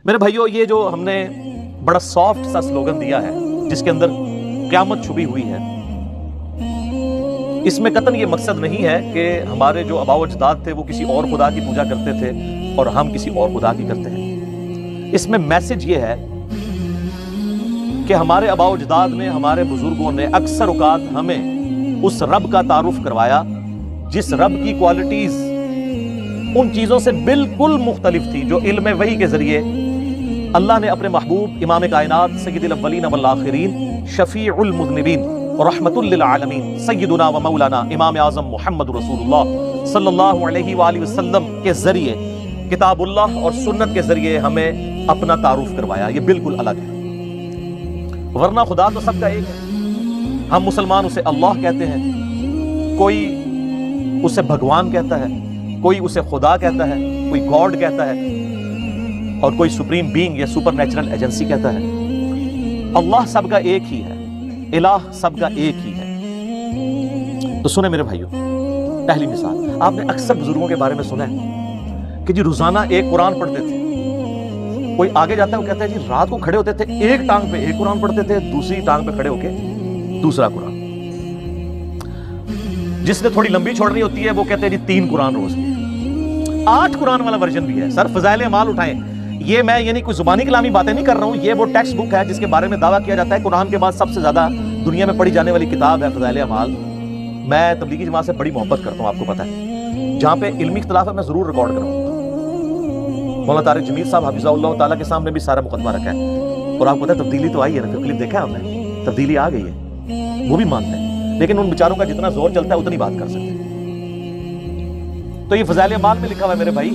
میرے بھائیو، یہ جو ہم نے بڑا سافٹ سا سلوگن دیا ہے جس کے اندر قیامت چھپی ہوئی ہے، اس میں قطعاً یہ مقصد نہیں ہے کہ ہمارے جو آباء و اجداد تھے وہ کسی اور خدا کی پوجا کرتے تھے اور ہم کسی اور خدا کی کرتے ہیں۔ اس میں میسج یہ ہے کہ ہمارے آباء و اجداد نے، ہمارے بزرگوں نے اکثر اوقات ہمیں اس رب کا تعارف کروایا جس رب کی کوالٹیز ان چیزوں سے بالکل مختلف تھی جو علم وحی کے ذریعے اللہ نے اپنے محبوب امام کائنات سید الاولین والآخرین شفیع المذنبین رحمت للعالمین سیدنا و مولانا امام اعظم محمد رسول اللہ صلی اللہ علیہ وآلہ وسلم کے ذریعے، کتاب اللہ اور سنت کے ذریعے ہمیں اپنا تعارف کروایا۔ یہ بالکل الگ ہے، ورنہ خدا تو سب کا ایک ہے۔ ہم مسلمان اسے اللہ کہتے ہیں، کوئی اسے بھگوان کہتا ہے، کوئی اسے خدا کہتا ہے، کوئی گاڈ کہتا ہے، اور کوئی سپریم بینگ یا سپر نیچرل ایجنسی کہتا ہے۔ اللہ سب کا ایک ہی ہے، الہ سب کا ایک ہی ہے۔ تو سنیں میرے بھائیو، پہلی مثال آپ نے اکثر بزرگوں کے بارے میں سنا ہے کہ جی روزانہ ایک قرآن پڑھتے تھے۔ کوئی آگے جاتا ہے وہ کہتا ہے جی رات کو کھڑے ہوتے تھے، ایک ٹانگ پہ ایک قرآن پڑھتے تھے، دوسری ٹانگ پہ کھڑے ہو کے دوسرا قرآن۔ جس نے تھوڑی لمبی چھوڑنی ہوتی ہے وہ کہتے ہیں جی 3 قرآن روز کے۔ 8 قرآن والا ورژن بھی ہے۔ سر فضائل اعمال اٹھائیں، یہ میں یعنی کوئی زبانی کلامی باتیں نہیں کر رہا ہوں، یہ وہ ٹیکسٹ بک ہے جس کے بارے میں دعویٰ کیا جاتا ہے قرآن کے بعد سب سے زیادہ دنیا میں پڑھی جانے والی کتاب ہے فضائل اعمال۔ میں تبلیغی جماعت سے بڑی محبت کرتا ہوں، آپ کو پتہ ہے، جہاں پہ علمی اختلاف ہے میں ضرور ریکارڈ کروں گا۔ مولانا طارق جمیل صاحب حفظہ اللہ تعالیٰ کے سامنے بھی سارا مقدمہ رکھا ہے، اور آپ کو پتہ ہے تبدیلی تو آئی ہے نا، پھر کلپ دیکھا ہے ہم نے، تبدیلی آ گئی ہے، وہ بھی مانتے ہیں، لیکن ان بیچاروں کا جتنا زور چلتا ہے اتنی بات کر سکتے ہیں۔ تو یہ فضائل اعمال میں لکھا ہوا ہے میرے بھائی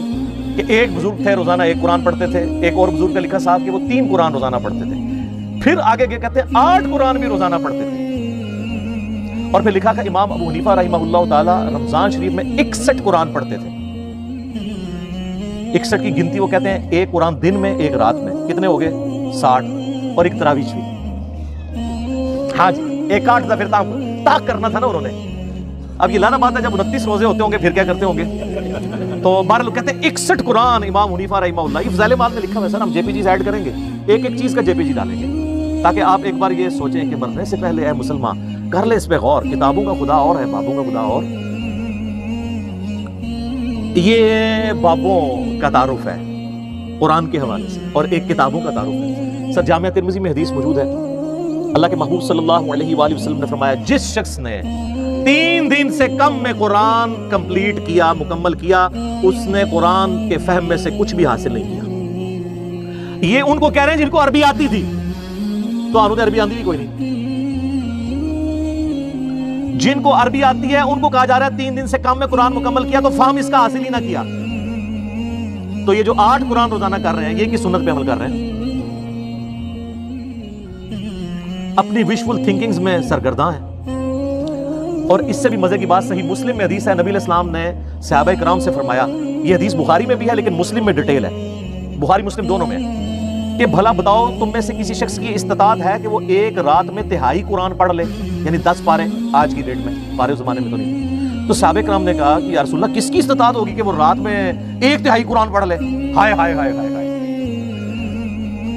کہ ایک بزرگ تھے روزانہ ایک قرآن پڑھتے تھے، ایک اور بزرگ کا لکھا صاحب کہ وہ 3 قرآن روزانہ پڑھتے تھے، پھر آگے کیا کہتے ہیں 8 قرآن بھی روزانہ پڑھتے تھے، اور پھر لکھا کہ امام ابو حنیفہ رحمہ اللہ تعالی رمضان شریف میں 61 قرآن پڑھتے تھے۔ 61 کی گنتی وہ کہتے ہیں ایک قرآن دن میں ایک رات میں، کتنے ہو گئے 60، اور ایک تراویح بھی۔ ہاں جی، ایک 8 دفعہ تاک کرنا تھا نا انہوں نے۔ اب یہ لانا بات ہے جب 29 روزے ہوتے ہوں گے پھر کیا کرتے ہوں گے؟ تو 12 لوگ کہتے ہیں 61 قرآن امام حنیفہ رحمہ اللہ۔ یہ فضائل اعمال میں لکھا ہوا ہے، سر ہم جے پی جیز ایڈ کریں گے، ایک ایک چیز کا جے پی جی ڈالیں گے تاکہ آپ ایک بار یہ سوچیں کہ مرنے سے پہلے اے مسلمان کر لے اس پہ غور، کتابوں کا خدا اور ہے، بابوں کا خدا اور۔ یہ بابوں کا تعارف ہے قرآن کے حوالے سے، اور ایک کتابوں کا تعارف ہے۔ سر جامعہ ترمذی میں حدیث موجود ہے، اللہ کے محبوب صلی اللہ علیہ وآلہ وسلم نے فرمایا جس شخص نے 3 دن سے کم میں قرآن کمپلیٹ کیا، مکمل کیا، اس نے قرآن کے فہم میں سے کچھ بھی حاصل نہیں کیا۔ یہ ان کو کہہ رہے ہیں جن کو عربی آتی تھی، تو انہوں نے عربی آتی بھی کوئی نہیں۔ جن کو عربی آتی ہے ان کو کہا جا رہا ہے 3 دن سے کم میں قرآن مکمل کیا تو فہم اس کا حاصل ہی نہ کیا۔ تو یہ جو 8 قرآن روزانہ کر رہے ہیں یہ کی سنت پہ عمل کر رہے ہیں، اپنی وشفل تھنکنگز میں سرگرداں ہیں۔ اور اس سے بھی مزے کی بات صحیح مسلم میں حدیث ہے، نبی علیہ السلام نے صحابہ کرام سے فرمایا، یہ حدیث بخاری میں بھی ہے لیکن مسلم میں ڈیٹیل ہے، بخاری مسلم دونوں میں ہے، کہ بھلا بتاؤ تم میں سے کسی شخص کی استطاعت ہے کہ وہ ایک رات میں 1/3 قرآن پڑھ لے، یعنی 10 پارے، آج کی ڈیٹ میں پارے اس زمانے میں تو نہیں۔ تو صحابہ کرام نے کہا کہ یا رسول اللہ کس کی استطاعت ہوگی کہ وہ رات میں 1/3 قرآن پڑھ لے؟ ہائے ہائے ہائے ہائے ہائے،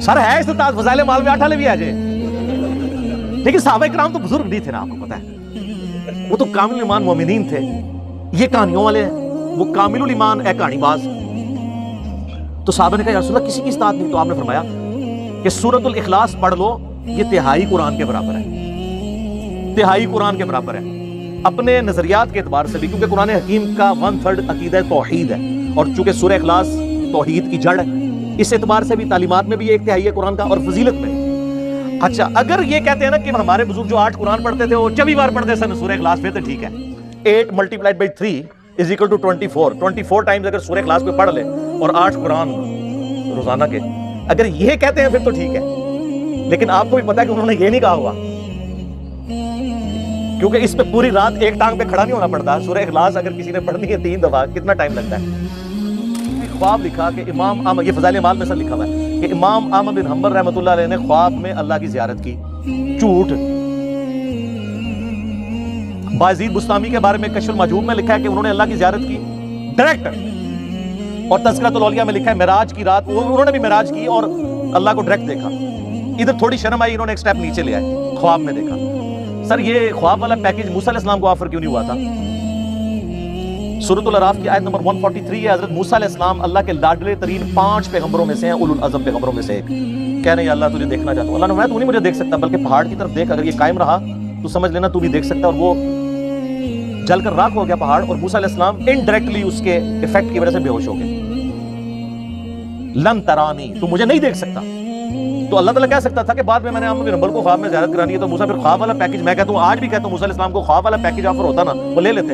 سر ہے استطاعت، فضائل اعمال میں 8 والے بھی آ جائے، لیکن صحابہ کرام تو بزرگ نہیں تھے نا، آپ کو پتہ ہے، وہ تو کامل الایمان مومنین تھے۔ یہ کہانیوں والے ہیں، وہ کامل الایمان ہے کہانی باز۔ تو صحابہ نے کہا یا رسول اللہ کسی کی استطاعت نہیں، تو آپ نے فرمایا کہ سورۃ الاخلاص پڑھ لو، یہ 1/3 قرآن کے برابر ہے، 1/3 قرآن کے برابر ہے، اپنے نظریات کے اعتبار سے بھی، کیونکہ قرآن حکیم کا 1/3 عقیدہ توحید ہے، اور چونکہ سورہ اخلاص توحید کی جڑ ہے، اس اعتبار سے بھی تعلیمات میں بھی 1/3 ہے قرآن کا، اور فضیلت میں۔ اچھا اگر یہ کہتے ہیں نا کہ ہمارے بزرگ جو 8 قرآن پڑھتے تھے وہ 24 بار پڑھتے سن سورہ اخلاص پہ، تو ٹھیک ہے، 8 × 3 = 24 ٹائمز اگر سورہ اخلاص پہ پڑھ لے اور 8 قرآن روزانہ کے، اگر یہ کہتے ہیں پھر تو ٹھیک ہے، لیکن آپ کو بھی پتا ہے کہ انہوں نے یہ نہیں کہا ہوا، کیونکہ اس پہ پوری رات ایک ٹانگ پہ کھڑا نہیں ہونا پڑتا۔ سورہ اخلاص اگر کسی نے پڑھنی ہے 3 دفعہ کتنا ٹائم لگتا ہے؟ خواب لکھا کہ امام احمد، یہ فضائل اعمال میں سر لکھا ہوا ہے کہ امام احمد بن حنبل رحمۃ اللہ علیہ نے خواب میں اللہ کی زیارت کی، جھوٹ۔ بایزید بستامی کے بارے میں کشف المحجوب میں لکھا ہے کہ انہوں نے اللہ کی زیارت کی ڈائریکٹ، اور تذکرۃ الاولیاء میں لکھا ہے معراج کی رات انہوں نے بھی معراج کی اور اللہ کو ڈائریکٹ دیکھا. ادھر تھوڑی شرم آئی, انہوں نے ایک سٹیپ نیچے لے آئے, خواب میں دیکھا. سر یہ خواب والا پیکج موسیٰ علیہ السلام کو آفر کیوں نہیں ہوا تھا؟ سورۃ الاعراف کی آیت نمبر 143 ہے. حضرت موسیٰ علیہ السلام اللہ کے لاڈلے ترین 5 پیغمبروں میں سے ہیں, اولو العزم پیغمبروں میں سے ایک. کہہ رہے ہیں اللہ تجھے دیکھنا چاہتا ہوں. اللہ نے فرمایا تو نہیں مجھے دیکھ سکتا, بلکہ پہاڑ کی طرف دیکھ, اگر یہ قائم رہا تو سمجھ لینا تو بھی دیکھ سکتا. اور وہ جل کر راکھ ہو گیا پہاڑ, اور موسیٰ علیہ السلام انڈائریکٹلی اس کے ایفیکٹ کی وجہ سے بے ہوش ہو گئے. لن ترانی, تو مجھے نہیں دیکھ سکتا. تو اللہ تعالیٰ کہہ سکتا تھا کہ بعد میں نے عام بن حنبل کو خواب میں زیارت کرانی ہے, تو موسیٰ پھر خواب والا پیکج, میں کہتا ہوں آج بھی کہتا ہوں موسیٰ علیہ السلام کو خواب والا پیکج آفر ہوتا نا وہ لے لیتے.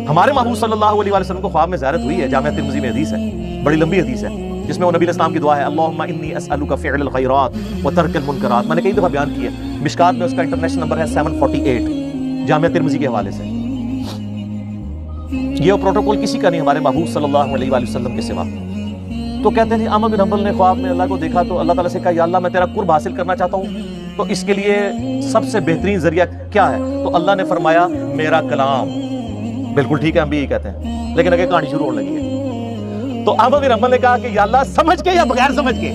ہمارے محبوب صلی اللہ علیہ وسلم کو خواب میں زیارت ہوئی ہے, جامعہ ترمذی میں حدیث ہے, بڑی لمبی حدیث ہے, جس میں وہ نبی علیہ السلام کی دعا ہے اللہم انی اسألک فعل الخیرات وترک المنکرات. میں نے کئی دفعہ بیان کی ہے, مشکات میں اس کا انٹرنیشنل نمبر ہے 748 جامعہ ترمذی کے حوالے سے. یہ پروٹوکول کسی کا نہیں ہمارے محبوب صلی اللہ علیہ وآلہ وسلم کے سوا. تو کہتے ہیں احمد بن حنبل نے خواب میں اللہ کو دیکھا تو اللہ تعالیٰ سے کہا یا اللہ میں تیرا قرب حاصل کرنا چاہتا ہوں, تو اس کے لیے سب سے بہترین ذریعہ کیا ہے؟ تو اللہ نے فرمایا میرا کلام. بالکل ٹھیک ہے, ہم بھی یہی کہتے ہیں, لیکن اگر کہانی شروع ہونے لگی ہے. تو احمد بن حنبل نے کہا کہ یا اللہ سمجھ کے یا بغیر سمجھ کے.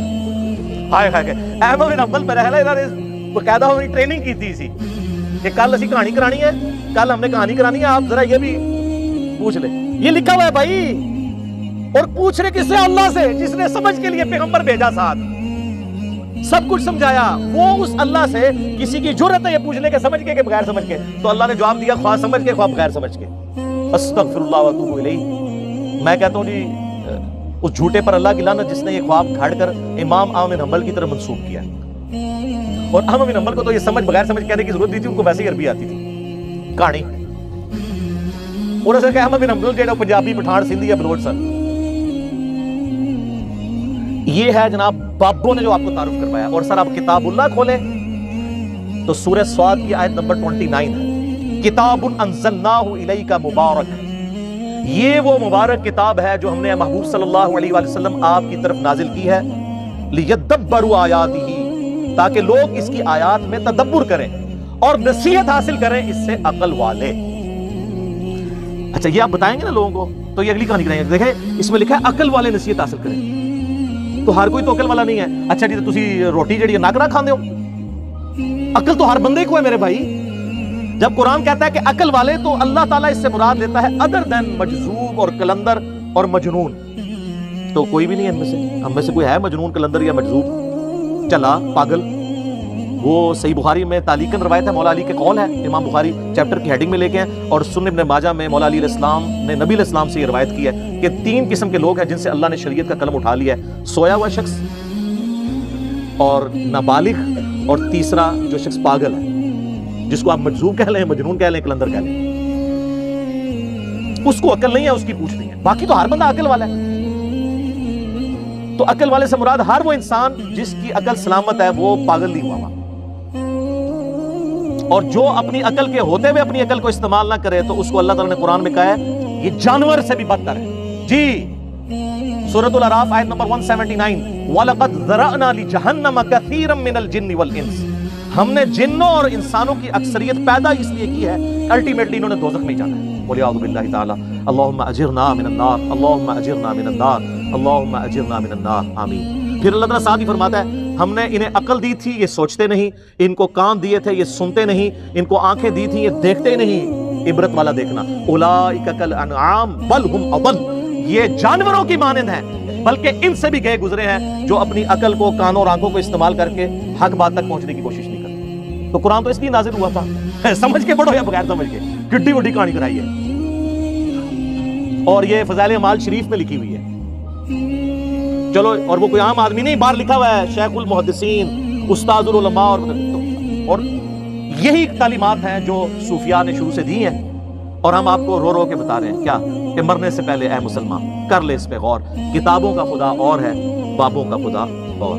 ہائے ہائے, احمد بن حنبل پہ رہنا انہوں نے باقاعدہ ہماری ٹریننگ کی تھی کہ کل اسی کہانی کرانی ہے, کل ہم نے کہانی کرانی ہے, آپ ذرا یہ بھی پوچھ لیں. یہ لکھا ہوا ہے بھائی, اور پوچھ رہے کس سے؟ اللہ سے, جس نے سمجھ کے لیے پیغمبر بھیجا ساتھ, سب کچھ سمجھایا. وہ اس اللہ سے کسی کی جرأت ہے یہ پوچھنے کے سمجھ کے کہ بغیر سمجھ کے؟ تو اللہ نے جواب دیا خواہ سمجھ کے خواہ بغیر سمجھ کے. استغفر اللہ واتوب الیہ. میں کہتا ہوں جی اس جھوٹے پر اللہ کی لعنت جس نے یہ خواب گھاڑ کر امام احمد بن حنبل کی طرف منسوب کیا. اور احمد بن حنبل کو تو یہ سمجھ بغیر سمجھ کہنے کی ضرورت نہیں تھی, ان کو ویسے ہی عربی آتی تھی کہانی. اور اسے کہ احمد بن حنبل جو پنجابی پٹھان سندھی یا بلوچ سن. یہ ہے جناب بابوں نے جو آپ کو تعارف کروایا. اور سر آپ کتاب اللہ کھولیں تو سورہ صاد کی آیت نمبر 29 ہے, کتاب انزلناہ الیک مبارک. یہ وہ مبارک کتاب ہے جو ہم نے محبوب صلی اللہ علیہ وآلہ وسلم آپ کی طرف نازل کی ہے, لیدبروا آیاتہ, تاکہ لوگ اس کی آیات میں تدبر کریں اور نصیحت حاصل کریں اس سے عقل والے. اچھا یہ آپ بتائیں گے نا لوگوں کو, تو یہ اگلی کہانی کریں گے. دیکھیں اس میں لکھا ہے عقل والے نصیحت حاصل کریں, تو ہر کوئی تو عقل والا نہیں ہے. اچھا جی تو تسی روٹی جڑی ناگرا کھاندے ہو, عقل تو ہر بندے کو ہے میرے بھائی. جب قرآن کہتا ہے کہ عقل والے, تو اللہ تعالیٰ اس سے مراد لیتا ہے ادر دین مجذوب اور کلندر اور مجنون. تو کوئی بھی نہیں ہے ان میں سے, ہم میں سے کوئی ہے مجنون کلندر یا مجذوب چلا پاگل؟ وہ صحیح بخاری میں تعلیقاً روایت ہے, مولا علی کے قول ہے, امام بخاری چیپٹر کی ہیڈنگ میں لے کے ہیں. اور سنن ابن ماجہ میں مولا علی علیہ السلام نے نبی علیہ السلام سے یہ روایت کی ہے کہ 3 قسم کے لوگ ہیں جن سے اللہ نے شریعت کا قلم اٹھا لیا ہے, سویا ہوا شخص اور نابالغ, اور تیسرا جو شخص پاگل ہے, جس کو آپ مجذوب کہہ لیں, مجنون کہہ لیں, کلندر کہہ لیں. اس کو عقل نہیں ہے, اس کی پوچھ نہیں ہے. باقی تو ہر بندہ عقل والا ہے. تو عقل والے سے مراد ہر وہ انسان جس کی عقل سلامت ہے, وہ پاگل نہیں ہوا ہوا. اور جو اپنی عقل کے ہوتے ہوئے اپنی عقل کو استعمال نہ کرے, تو اس کو اللہ تعالیٰ نے قرآن میں کہا ہے یہ جانور سے بھی بدتر ہے. جی سورۃ الاعراف آیت نمبر 179, وَلَقَدْ ذَرَأْنَا لِجَهَنَّمَ كَثِيرًا مِنَ الْجِنِّ وَالْإِنسِ. ہم نے جنوں اور انسانوں کی اکثریت پیدا اس لیے کی ہے, الٹیمیٹلی انہوں نے دوزخ میں جانا ہے. وَلِعَوْذُ بِاللَّهِ تَعَالَى. اللہم اجرنا من النار, اللہم اجرنا من النار, اللہم اجرنا من النار, آمین. پھر اللہ تعالیٰ ساتھ ہی فرماتا ہے ہم نے انہیں عقل دی تھی یہ سوچتے نہیں, ان کو کان دیے تھے یہ سنتے نہیں, ان کو آنکھیں دی تھی یہ دیکھتے نہیں. عبرت والا دیکھنا. اولئک کالانعام بل ہم اضل. یہ جانوروں کی مانند ہیں بلکہ ان سے بھی گئے گزرے ہیں جو اپنی عقل کو, کانوں اور آنکھوں کو استعمال کر کے حق بات تک پہنچنے کی کوشش نہیں کرتے. تو قرآن تو اس لیے نازل ہوا تھا, سمجھ کے پڑھو یا بغیر سمجھ کے, کڈی وڈی کہانی کرائی ہے. اور یہ فضائل اعمال شریف میں لکھی ہوئی ہے. چلو, اور وہ کوئی عام آدمی نہیں, باہر لکھا ہوا ہے شیخ المحدثین, استاذ العلماء, اور یہی تعلیمات ہیں جو صوفیاء نے شروع سے دی ہیں. اور ہم آپ کو رو رو کے بتا رہے ہیں کیا کہ مرنے سے پہلے اے مسلمان کر لے اس پہ غور. کتابوں کا خدا اور ہے, بابوں کا خدا اور.